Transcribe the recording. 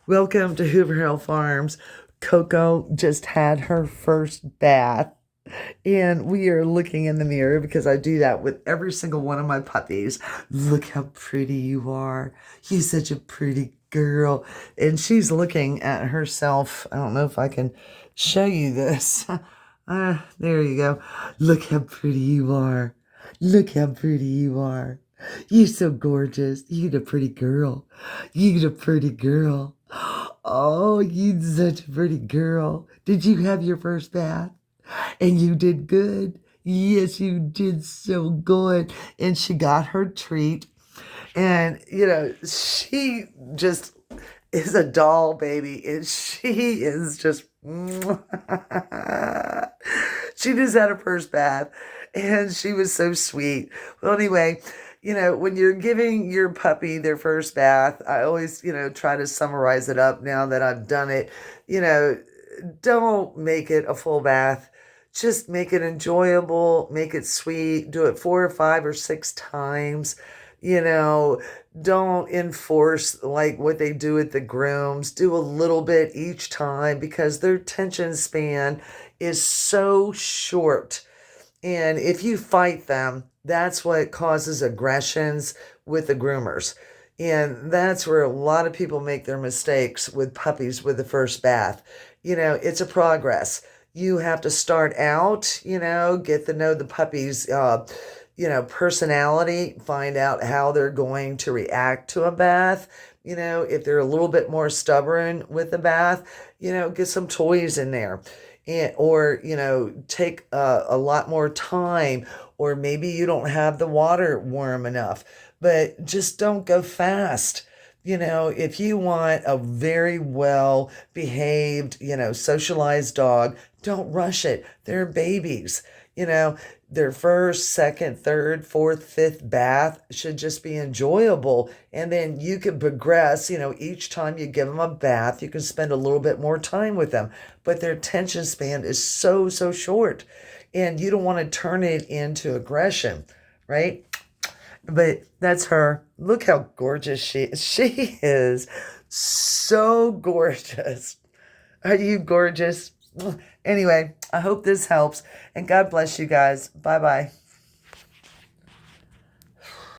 Welcome to Hoover Hill Farms. Coco just had her first bath, and we are looking in the mirror because I do that with every single one of my puppies. Look how pretty you are. You're such a pretty girl. And she's looking at herself. I don't know if I can show you this. There you go. Look how pretty you are. Look how pretty you are. You're so gorgeous. You're a pretty girl. You're a pretty girl. Oh, you such a pretty girl. Did you have your first bath? And you did good. Yes, you did so good. And she got her treat. And, she just is a doll baby. And she is just, she just had her first bath. And she was so sweet. Well, anyway, when you're giving your puppy their first bath, I always, try to summarize it up now that I've done it. You know, don't make it a full bath. Just make it enjoyable, make it sweet, do it 4 or 5 or 6 times. You know, don't enforce like what they do at the grooms. Do a little bit each time because their attention span is so short. And if you fight them, that's what causes aggressions with the groomers. And that's where a lot of people make their mistakes with puppies with the first bath. It's a progress. You have to start out, get to know the puppy's, personality, find out how they're going to react to a bath. If they're a little bit more stubborn with the bath, get some toys in there or take a lot more time, or maybe you don't have the water warm enough, but just don't go fast. If you want a very well behaved, socialized dog, don't rush it. They're babies. Their first, second, third, fourth, fifth bath should just be enjoyable. And then you can progress, each time you give them a bath, you can spend a little bit more time with them. But their attention span is so, so short. And you don't want to turn it into aggression, right? But that's her. Look how gorgeous she is. She is so gorgeous. Are you gorgeous? Anyway, I hope this helps. And God bless you guys. Bye bye.